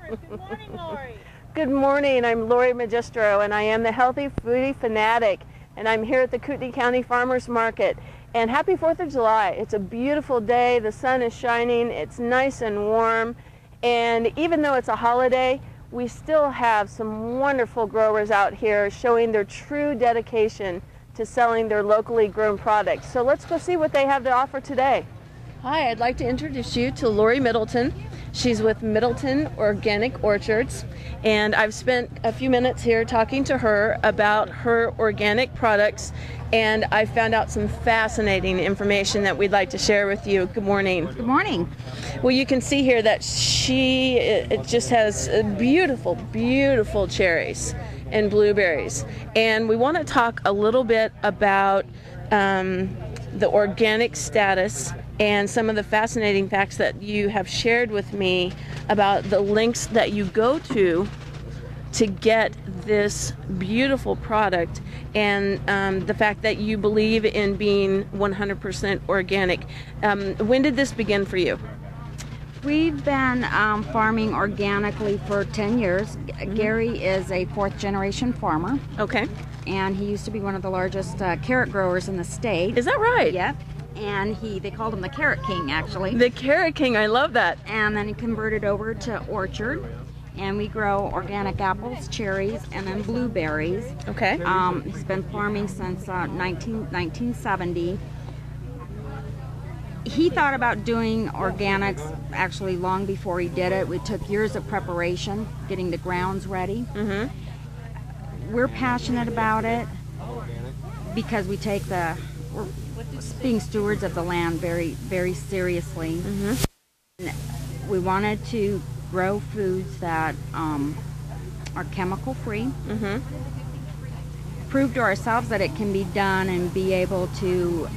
Good morning, Lori. Good morning. I'm Lori Magistro, and I am the Healthy Foodie Fanatic, and I'm here at the Kootenai County Farmers Market. And happy 4th of July. It's a beautiful day. The sun is shining. It's nice and warm. And even though it's a holiday, we still have some wonderful growers out here showing their true dedication to selling their locally grown products. So let's go see what they have to offer today. Hi, I'd like to introduce you to Lori Middleton. She's with Middleton Organic Orchards, and I've spent a few minutes here talking to her about her organic products, and I found out some fascinating information that we'd like to share with you. Good morning. Good morning. Well, you can see here that it just has beautiful, beautiful cherries and blueberries, and we want to talk a little bit about the organic status and some of the fascinating facts that you have shared with me about the links that you go to get this beautiful product, and the fact that you believe in being 100% organic. When did this begin for you? We've been farming organically for 10 years. Gary is a fourth generation farmer. Okay. And he used to be one of the largest carrot growers in the state. Is that right? Yep. And they called him the Carrot King, actually. The Carrot King, I love that. And then he converted over to orchard, and we grow organic apples, cherries, and then blueberries. Okay. He's been farming since 1970. He thought about doing organics actually long before he did it. We took years of preparation, getting the grounds ready. Mm-hmm. We're passionate about it because we're being stewards of the land very, very seriously. Mm-hmm. We wanted to grow foods that are chemical free. Mm-hmm. Prove to ourselves that it can be done, and be able to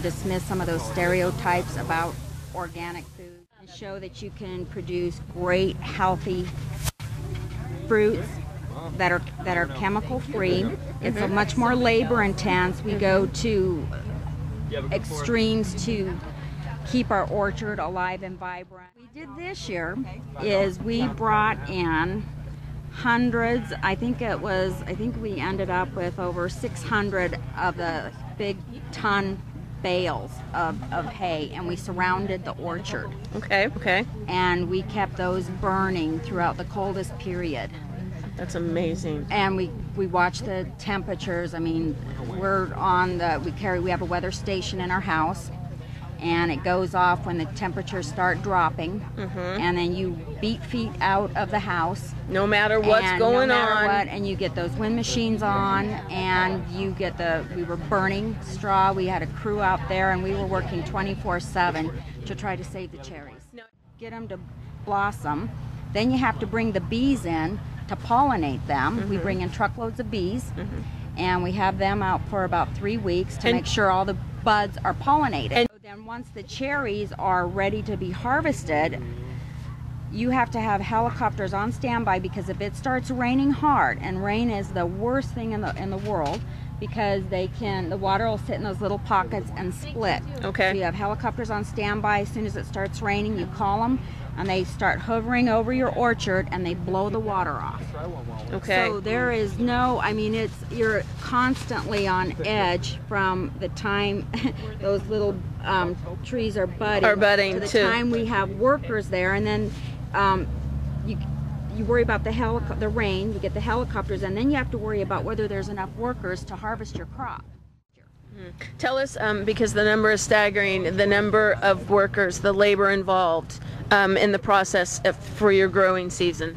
dismiss some of those stereotypes about organic food, and show that you can produce great, healthy fruits that are chemical free. It's a much more labor intense. We go to extremes to keep our orchard alive and vibrant. What we did this year is we brought in hundreds, I think we ended up with over 600 of the big ton bales of hay, and we surrounded the orchard. Okay, okay. And we kept those burning throughout the coldest period. That's amazing. And we watch the temperatures. I mean, we have a weather station in our house, and it goes off when the temperatures start dropping. Mm-hmm. And then you beat feet out of the house. No matter what's going on. And you get those wind machines on, and we were burning straw. We had a crew out there, and we were working 24/7 to try to save the cherries. Get them to blossom. Then you have to bring the bees in to pollinate them. Mm-hmm. We bring in truckloads of bees, mm-hmm. and we have them out for about 3 weeks to make sure all the buds are pollinated. And then once the cherries are ready to be harvested, you have to have helicopters on standby, because if it starts raining hard, and rain is the worst thing in the world, because the water will sit in those little pockets and split. Okay. So you have helicopters on standby. As soon as it starts raining, you call them, and they start hovering over your orchard, and they blow the water off. Okay. So there is you're constantly on edge from the time those little trees are budding to the time we have workers there, and then you worry about the rain, you get the helicopters, and then you have to worry about whether there's enough workers to harvest your crop. Tell us, because the number is staggering, the number of workers, the labor involved in the process for your growing season.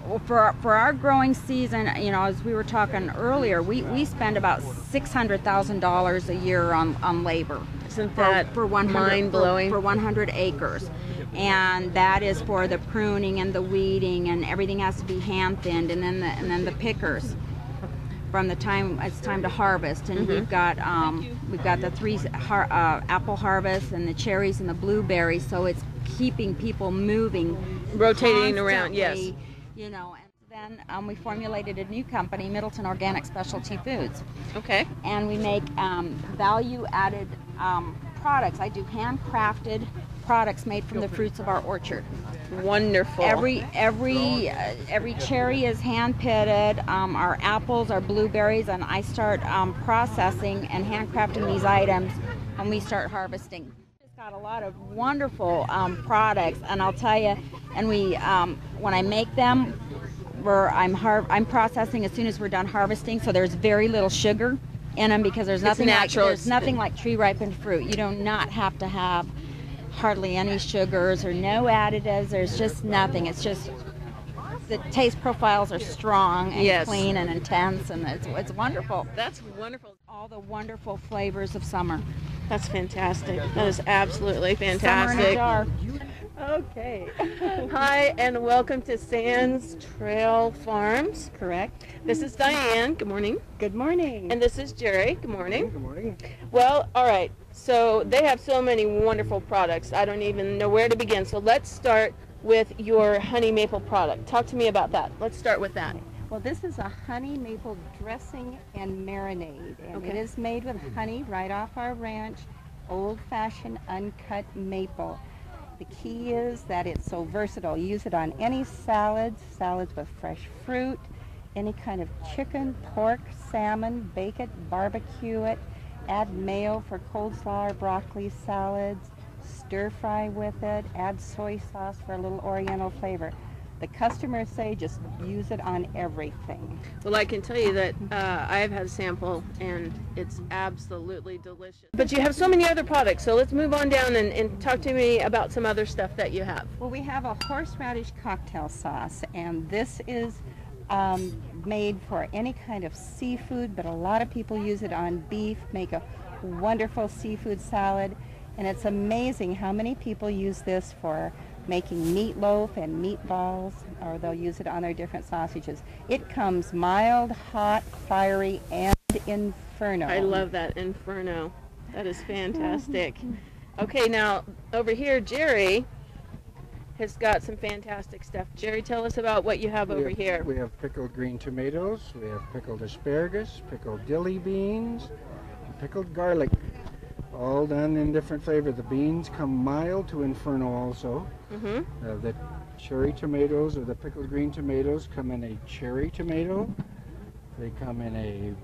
Well, for our growing season, as we were talking earlier, we spend about $600,000 a year on labor. Isn't that mind-blowing? For 100 acres. And that is for the pruning and the weeding, and everything has to be hand thinned, and then the pickers from the time it's time to harvest. And mm-hmm. we've got the three apple harvests, and the cherries and the blueberries, so it's keeping people moving, rotating around. Yes. And then we formulated a new company, Middleton Organic Specialty Foods. Okay. And we make value-added products. I do handcrafted products made from the fruits of our orchard. Wonderful. Every cherry is hand pitted. Our apples, our blueberries, and I start processing and handcrafting these items when we start harvesting. It's got a lot of wonderful products, and I'll tell you. And we, when I make them, I'm processing as soon as we're done harvesting. So there's very little sugar in them because there's nothing like tree ripened fruit. You do not have to have hardly any sugars or no additives. There's just nothing. It's just the taste profiles are strong and clean and intense, and it's wonderful. That's wonderful. All the wonderful flavors of summer. That's fantastic. That is absolutely fantastic. Summer in a jar. Okay. Hi, and welcome to Sands Trail Farms. Correct. This is Diane. Good morning. Good morning. And this is Jerry. Good morning. Good morning. Well, all right. So they have so many wonderful products. I don't even know where to begin. So let's start with your honey maple product. Talk to me about that. Let's start with that. Well, this is a honey maple dressing and marinade, and it is made with honey right off our ranch, old-fashioned uncut maple. The key is that it's so versatile. Use it on any salads with fresh fruit, any kind of chicken, pork, salmon, bake it, barbecue it, add mayo for coleslaw or broccoli salads, stir fry with it, add soy sauce for a little oriental flavor. The customers say just use it on everything. Well, I can tell you that I have had a sample, and it's absolutely delicious. But you have so many other products, so let's move on down and talk to me about some other stuff that you have. Well, we have a horseradish cocktail sauce, and this is made for any kind of seafood, but a lot of people use it on beef, make a wonderful seafood salad, and it's amazing how many people use this for making meatloaf and meatballs, or they'll use it on their different sausages. It comes mild, hot, fiery, and inferno. I love that, inferno. That is fantastic. Okay, now over here, Jerry has got some fantastic stuff. Jerry, tell us about what you have over here. We have pickled green tomatoes, we have pickled asparagus, pickled dilly beans, and pickled garlic. All done in different flavor. The beans come mild to inferno also. The cherry tomatoes, or the pickled green tomatoes, come in a cherry tomato. They come in a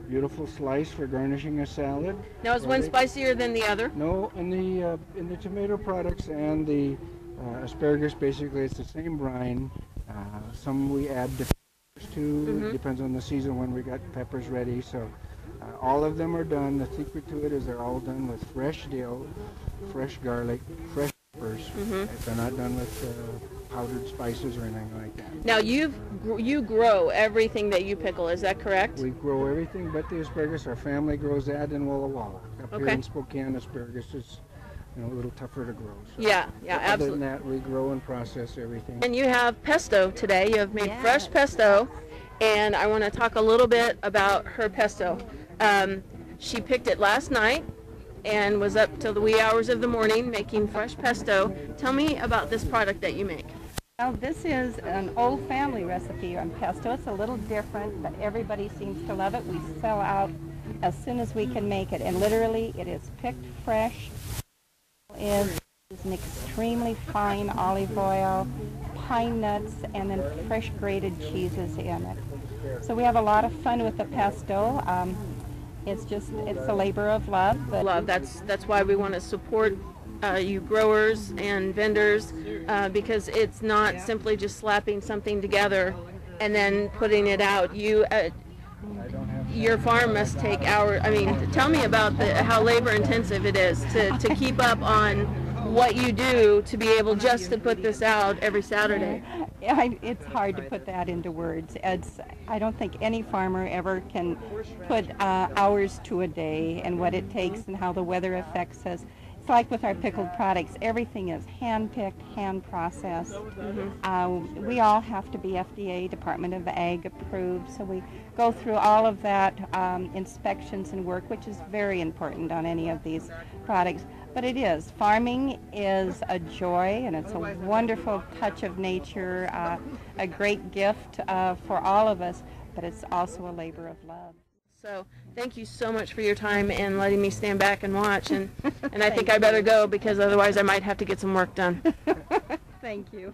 beautiful slice for garnishing a salad. Now, is one spicier than the other? No, in the tomato products and the asparagus, basically it's the same brine. Some we add peppers to. It depends on the season when we got peppers ready. So. All of them are done. The secret to it is they're all done with fresh dill, fresh garlic, fresh peppers. They're not done with powdered spices or anything like that. Now you grow everything that you pickle, is that correct? We grow everything but the asparagus. Our family grows that in Walla Walla. Up here in Spokane, asparagus is a little tougher to grow. So yeah, absolutely. Other than that, we grow and process everything. And you have pesto today. You have made fresh pesto, and I want to talk a little bit about her pesto. She picked it last night and was up till the wee hours of the morning making fresh pesto. Tell me about this product that you make. Well, this is an old family recipe on pesto. It's a little different, but everybody seems to love it. We sell out as soon as we can make it, and literally it is picked fresh. It is an extremely fine olive oil, pine nuts, and then fresh grated cheeses in it. So we have a lot of fun with the pesto. It's a labor of love. But that's why we want to support you growers and vendors, because it's not simply just slapping something together and then putting it out. Your farm must take hours. I mean, tell me about how labor intensive it is to keep up on what you do to be able just to put this out every Saturday. It's hard to put that into words. I don't think any farmer ever can put hours to a day and what it takes and how the weather affects us. It's like with our pickled products, everything is hand-picked, hand-processed. We all have to be FDA, Department of Ag approved, so we go through all of that inspections and work, which is very important on any of these products. But it is. Farming is a joy, and it's a wonderful touch of nature, a great gift for all of us, but it's also a labor of love. So thank you so much for your time and letting me stand back and watch. And I think I better go, because otherwise I might have to get some work done. Thank you.